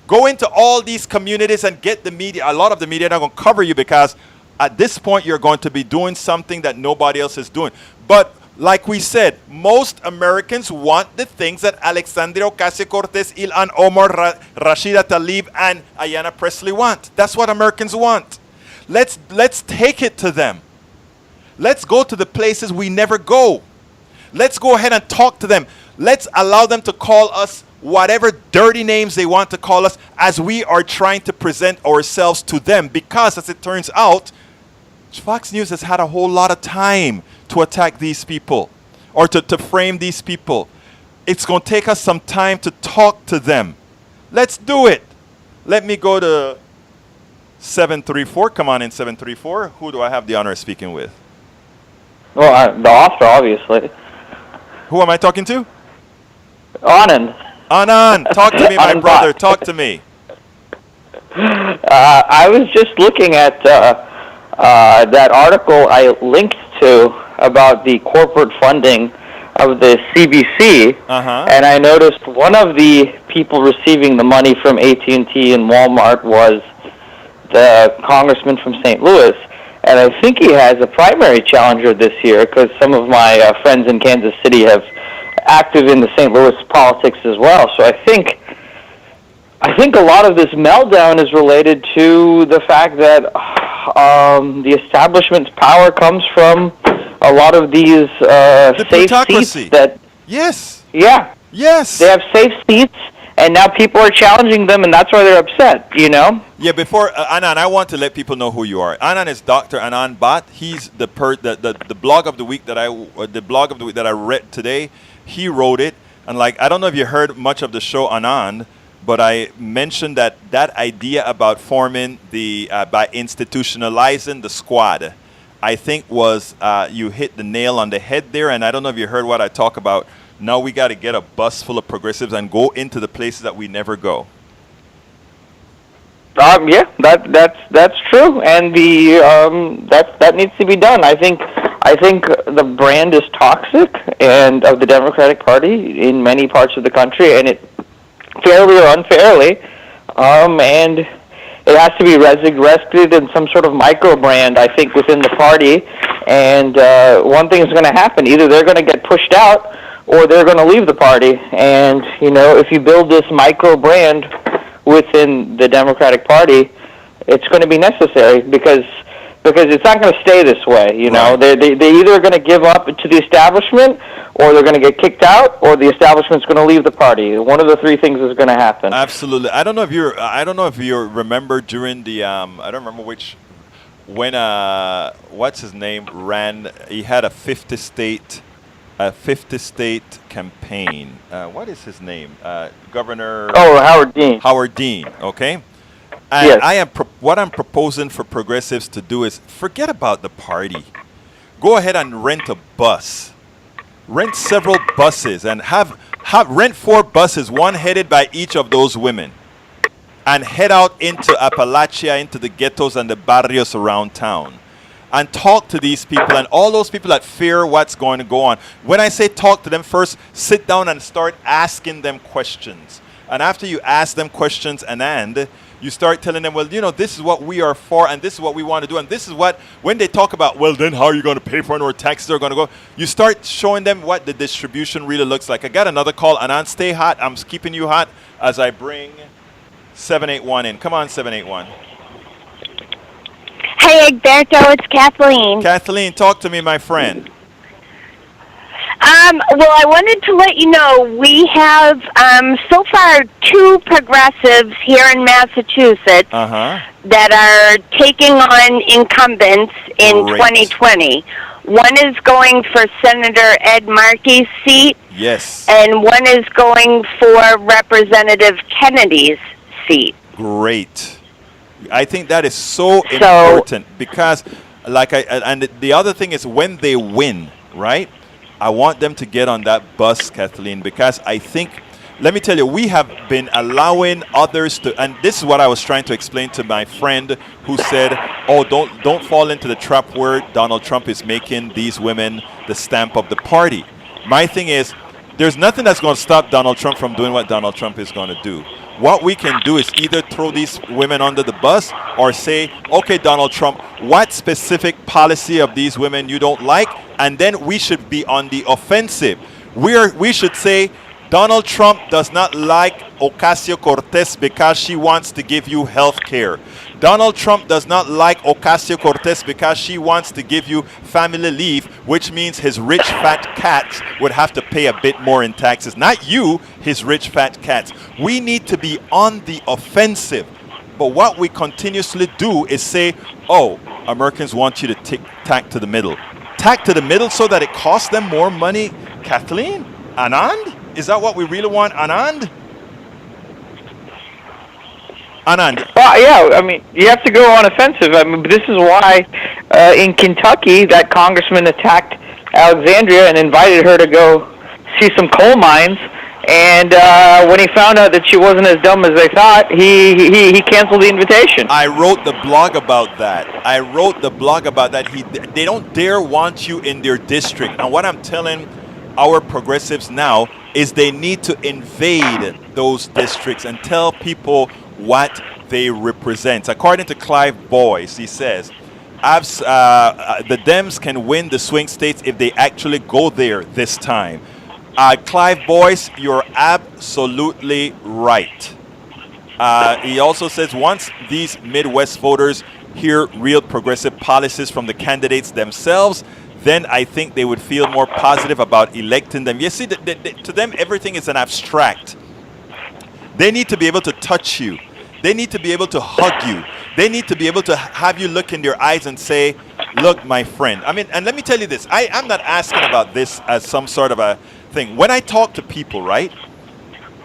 Go into all these communities and get the media. A lot of the media are not going to cover you because at this point you're going to be doing something that nobody else is doing. But like we said, most Americans want the things that Alexandria Ocasio-Cortez, Ilhan Omar, Rashida Tlaib, and Ayanna Pressley want. That's what Americans want. Let's take it to them. Let's go to the places we never go. Let's go ahead and talk to them. Let's allow them to call us whatever dirty names they want to call us as we are trying to present ourselves to them. Because as it turns out, Fox News has had a whole lot of time to attack these people or to frame these people. It's going to take us some time to talk to them. Let's do it. Let me go to 734. Come on in, 734. Who do I have the honor of speaking with? Well, the author, obviously. Who am I talking to? Anand. Anand, talk to me, my brother. Talk to me. I was just looking at that article I linked to about the corporate funding of the CBC, and I noticed one of the people receiving the money from AT&T and Walmart was the congressman from St. Louis. And I think he has a primary challenger this year because some of my friends in Kansas City have active in the St. Louis politics as well. So I think a lot of this meltdown is related to the fact that the establishment's power comes from a lot of these safe seats that... Yes. Yeah. Yes. They have safe seats, and now people are challenging them, and that's why they're upset, you know? Yeah, before, Anand, I want to let people know who you are. Anand is Dr. Anand Bhatt. He's the blog of the week that I read today. He wrote it, and like, I don't know if you heard much of the show, Anand, but I mentioned that idea about forming by institutionalizing the squad, I think was, you hit the nail on the head there, and I don't know if you heard what I talk about. Now we got to get a bus full of progressives and go into the places that we never go. Yeah, that's true, and that needs to be done. I think the brand is toxic, and of the Democratic Party in many parts of the country, and it fairly or unfairly, and it has to be rescued in some sort of micro brand, I think, within the party. And one thing is going to happen: either they're going to get pushed out, or they're going to leave the party. And you know, if you build this micro brand within the Democratic Party, it's going to be necessary because it's not going to stay this way. You know, they either going to give up to the establishment, or they're going to get kicked out, or the establishment's going to leave the party. One of the three things is going to happen. Absolutely. I don't know if you remember during the I don't remember when what's his name ran. He had a 50 state campaign. What is his name? Governor. Oh, Howard Dean. Howard Dean. Okay. And yes. What I'm proposing for progressives to do is forget about the party. Go ahead and rent a bus. Rent several buses and rent 4 buses, one headed by each of those women, and head out into Appalachia, into the ghettos and the barrios around town, and talk to these people and all those people that fear what's going to go on. When I say talk to them, first sit down and start asking them questions. And after you ask them questions and you start telling them, well, you know, this is what we are for, and this is what we want to do, and this is what, when they talk about, well, then how are you going to pay for it, or taxes are going to go, you start showing them what the distribution really looks like. I got another call, Anand, stay hot. I'm keeping you hot as I bring 781 in. Come on, 781. Hey, Egberto, it's Kathleen. Kathleen, talk to me, my friend. Well, I wanted to let you know we have so far 2 progressives here in Massachusetts that are taking on incumbents in 2020. One is going for Senator Ed Markey's seat, Yes. and one is going for Representative Kennedy's seat. Great. I think that is so important because, and the other thing is when they win, right? I want them to get on that bus, Kathleen, because I think, let me tell you, we have been allowing others to, and this is what I was trying to explain to my friend who said, oh, don't fall into the trap where Donald Trump is making these women the stamp of the party. My thing is, there's nothing that's going to stop Donald Trump from doing what Donald Trump is going to do. What we can do is either throw these women under the bus or say, okay, Donald Trump, what specific policy of these women you don't like? And then we should be on the offensive. We should say, Donald Trump does not like Ocasio-Cortez because she wants to give you health care. Donald Trump does not like Ocasio-Cortez because she wants to give you family leave, which means his rich fat cats would have to pay a bit more in taxes. Not you, his rich fat cats. We need to be on the offensive. But what we continuously do is say, oh, Americans want you to tack to the middle. Tack to the middle so that it costs them more money. Kathleen? Anand? Is that what we really want, Anand? Anand. Well, yeah, I mean, you have to go on offensive. I mean, this is why in Kentucky that congressman attacked Alexandria and invited her to go see some coal mines. And when he found out that she wasn't as dumb as they thought, he canceled the invitation. I wrote the blog about that. They don't dare want you in their district. And what I'm telling our progressives now is they need to invade those districts and tell people what they represent. According to Clive Boyce, he says, the Dems can win the swing states if they actually go there this time. Clive Boyce, you're absolutely right. He also says once these Midwest voters hear real progressive policies from the candidates themselves, then I think they would feel more positive about electing them. You see, to them, everything is an abstract. They need to be able to touch you. They need to be able to hug you. They need to be able to have you look in their eyes and say, look, my friend. I mean, and let me tell you this. I'm not asking about this as some sort of a thing. When I talk to people, right,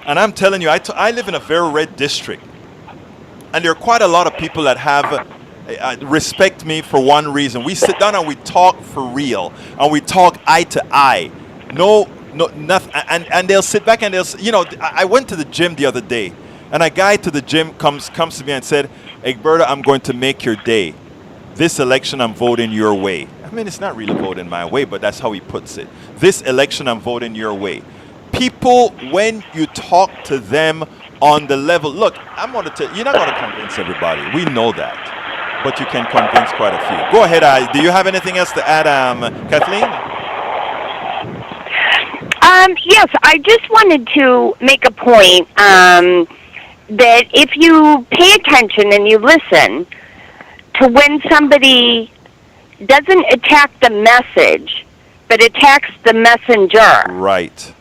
and I'm telling you, I live in a very red district. And there are quite a lot of people that have respect me for one reason. We sit down and we talk for real, and we talk eye to eye. No, nothing. And they'll sit back and they'll, I went to the gym the other day, and a guy to the gym comes to me and said, Egberto, I'm going to make your day. This election, I'm voting your way. I mean, it's not really voting my way, but that's how he puts it. This election, I'm voting your way. People, when you talk to them on the level, look, I'm going to tell you, you're not going to convince everybody. We know that. But you can convince quite a few. Go ahead. Do you have anything else to add, Kathleen? Yes, I just wanted to make a point that if you pay attention and you listen to when somebody doesn't attack the message, but attacks the messenger. Right.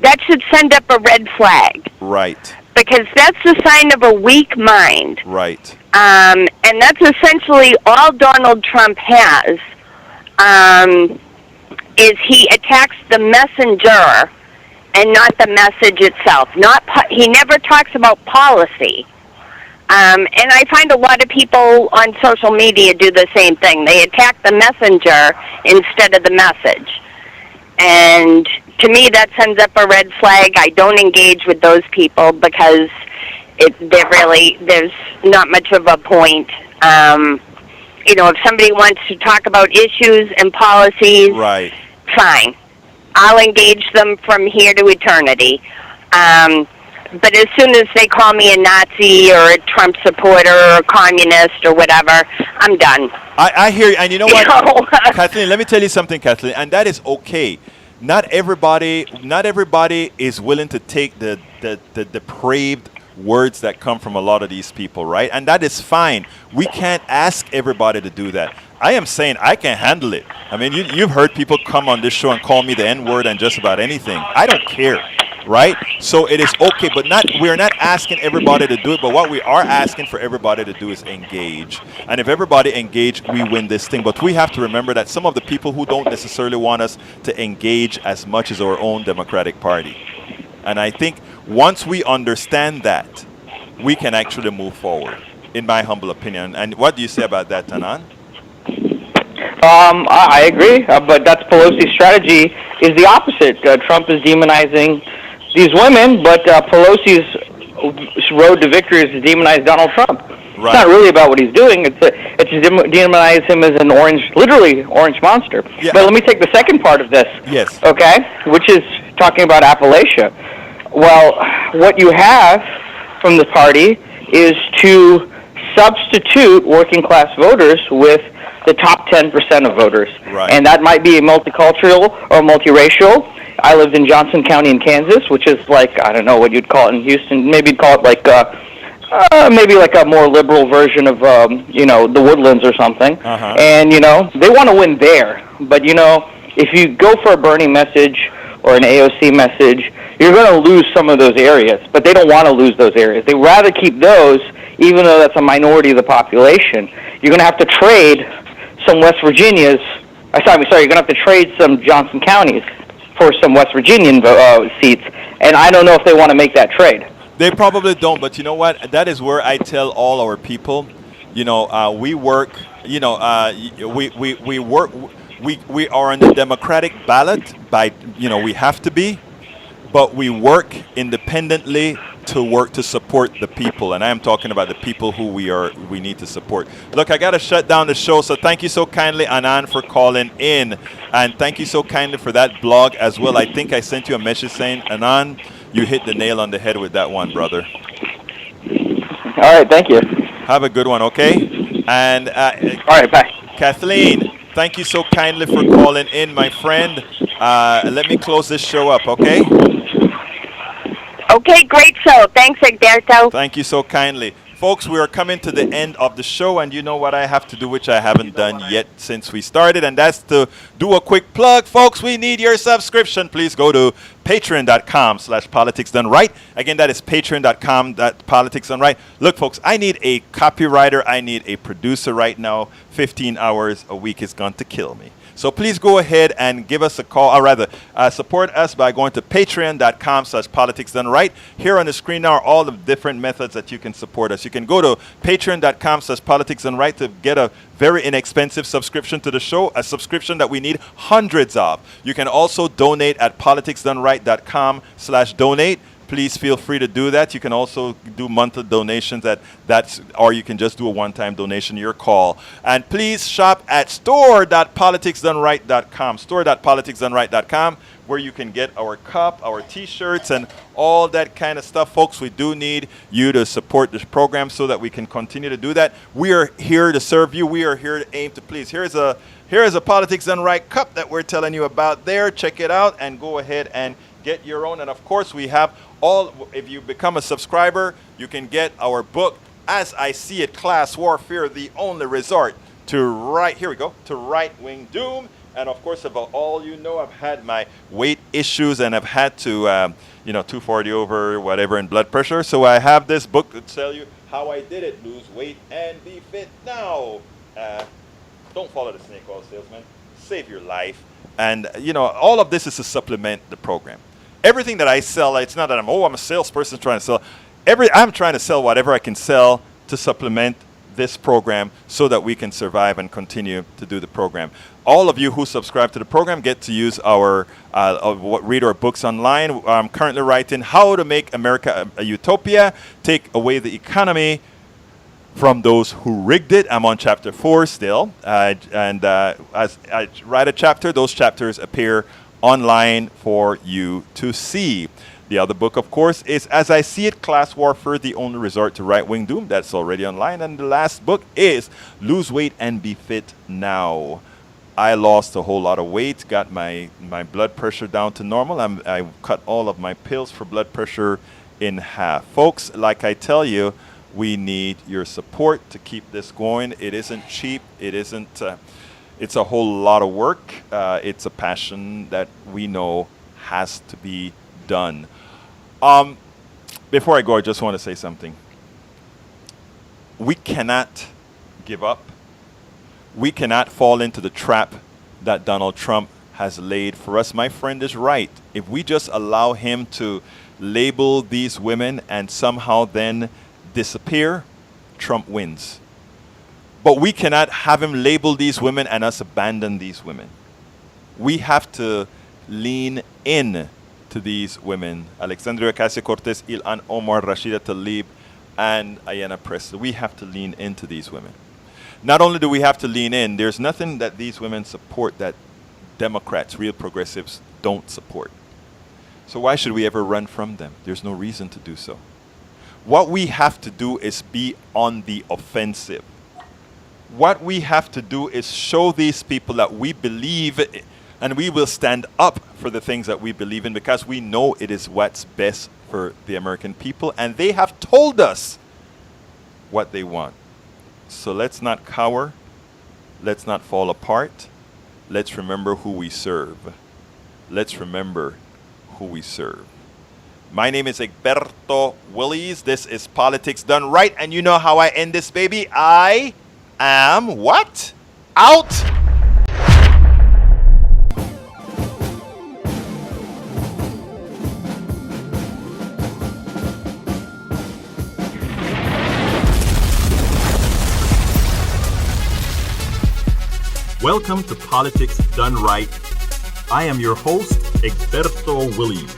That should send up a red flag. Right. Because that's a sign of a weak mind. Right. And that's essentially all Donald Trump has, is he attacks the messenger and not the message itself. He never talks about policy. And I find a lot of people on social media do the same thing. They attack the messenger instead of the message. And to me, that sends up a red flag. I don't engage with those people because there's not much of a point. If somebody wants to talk about issues and policies, right, fine. I'll engage them from here to eternity. But as soon as they call me a Nazi or a Trump supporter or a communist or whatever, I'm done. I hear you. And you know what, Kathleen, let me tell you something, Kathleen, and that is okay. Not everybody is willing to take the depraved words that come from a lot of these people, right? And that is fine. We can't ask everybody to do that. I am saying I can handle it. I mean, you've heard people come on this show and call me the N-word and just about anything. I don't care. right? So it is okay, but we're not asking everybody to do it, but what we are asking for everybody to do is engage. And if everybody engage, we win this thing. But we have to remember that some of the people who don't necessarily want us to engage as much as our own Democratic Party. And I think once we understand that, we can actually move forward, in my humble opinion. And what do you say about that, Tanan? I agree, but that's Pelosi's strategy is the opposite. Trump is demonizing these women, but Pelosi's road to victory is to demonize Donald Trump. Right. It's not really about what he's doing. It's to demonize him as an literally orange monster. Yeah. But let me take the second part of this. Yes. Okay, which is talking about Appalachia. Well, what you have from the party is to substitute working class voters with the top 10% of voters. Right. And that might be multicultural or multiracial. I lived in Johnson County in Kansas, which is like, I don't know what you'd call it in Houston. Maybe you'd call it like maybe like a more liberal version of, the Woodlands or something. Uh-huh. And, they want to win there. But, if you go for a Bernie message or an AOC message, you're going to lose some of those areas. But they don't want to lose those areas. They'd rather keep those, even though that's a minority of the population. You're going to have to trade some West Virginias. You're going to have to trade some Johnson counties for some West Virginian seats. And I don't know if they want to make that trade. They probably don't, but you know what? That is where I tell all our people, we work, we are on the Democratic ballot by, we have to be, but we work independently to work to support the people. And I am talking about the people who we need to support. Look, I got to shut down the show. So thank you so kindly, Anand, for calling in. And thank you so kindly for that blog as well. I think I sent you a message saying, Anand, you hit the nail on the head with that one, brother. All right, thank you. Have a good one, okay? And all right, bye. Kathleen, thank you so kindly for calling in, my friend. Let me close this show up, okay? Okay, great show. Thanks, Egberto. Thank you so kindly. Folks, we are coming to the end of the show, and you know what I have to do, which I haven't done yet since we started, and that's to do a quick plug. Folks, we need your subscription. Please go to patreon.com/politicsdoneright. Again, that is patreon.com/politicsdoneright. Look, folks, I need a copywriter. I need a producer right now. 15 hours a week is going to kill me. So please go ahead and give us a call, or rather, support us by going to patreon.com/politicsdoneright. Here on the screen now are all the different methods that you can support us. You can go to patreon.com/politicsdoneright to get a very inexpensive subscription to the show, a subscription that we need hundreds of. You can also donate at politicsdoneright.com/donate. Please feel free to do that. You can also do monthly donations or you can just do a one-time donation, your call. And please shop at store.politicsdoneright.com, store.politicsdoneright.com, where you can get our cup, our t-shirts, and all that kind of stuff. Folks, we do need you to support this program so that we can continue to do that. We are here to serve you. We are here to aim to please. Here is a Politics Done Right cup that we're telling you about there. Check it out and go ahead and get your own. And of course, we have if you become a subscriber, you can get our book, As I See It, Class Warfare, the Only Resort to Right-Wing Doom. And of course, about all you know, I've had my weight issues and I've had to, 240 over whatever in blood pressure. So I have this book to tell you how I did it. Lose weight and be fit now. Don't follow the snake oil salesman. Save your life. And, all of this is to supplement the program. Everything that I sell, it's not that I'm a salesperson trying to sell. I'm trying to sell whatever I can sell to supplement this program so that we can survive and continue to do the program. All of you who subscribe to the program get to use read our books online. I'm currently writing How to Make America a Utopia, Take Away the Economy from Those Who Rigged It. I'm on chapter 4 still. And as I write a chapter, those chapters appear online for you to see. The other book, of course, is As I See It, Class Warfare, the Only Resort to Right-Wing Doom. That's already online. And the last book is Lose Weight and Be Fit Now. I lost a whole lot of weight, got my blood pressure down to normal. I cut all of my pills for blood pressure in half. Folks, like I tell you, we need your support to keep this going. It isn't cheap. It isn't... It's a whole lot of work. It's a passion that we know has to be done. Before I go, I just want to say something. We cannot give up. We cannot fall into the trap that Donald Trump has laid for us. My friend is right. If we just allow him to label these women and somehow then disappear, Trump wins. But we cannot have him label these women and us abandon these women. We have to lean in to these women. Alexandria Ocasio-Cortez, Ilhan Omar, Rashida Tlaib, and Ayanna Pressley. We have to lean into these women. Not only do we have to lean in, there's nothing that these women support that Democrats, real progressives, don't support. So why should we ever run from them? There's no reason to do so. What we have to do is be on the offensive. What we have to do is show these people that we believe and we will stand up for the things that we believe in because we know it is what's best for the American people, and they have told us what they want. So let's not cower. Let's not fall apart. Let's remember who we serve. Let's remember who we serve. My name is Egberto Willies. This is Politics Done Right, and you know how I end this, baby. I am what? Out. Welcome to Politics Done Right. I am your host, Egberto Willies.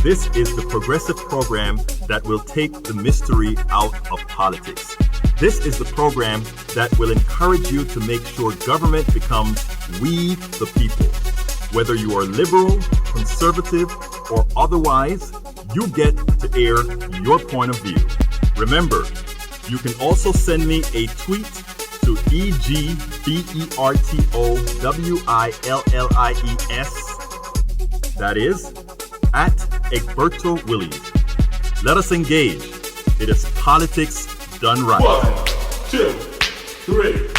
This is the progressive program that will take the mystery out of politics. This is the program that will encourage you to make sure government becomes we the people. Whether you are liberal, conservative, or otherwise, you get to air your point of view. Remember, you can also send me a tweet to EGBERTOWILLIES. That is, at Egberto Willies. Let us engage. It is Politics Done Right. 1, 2, 3.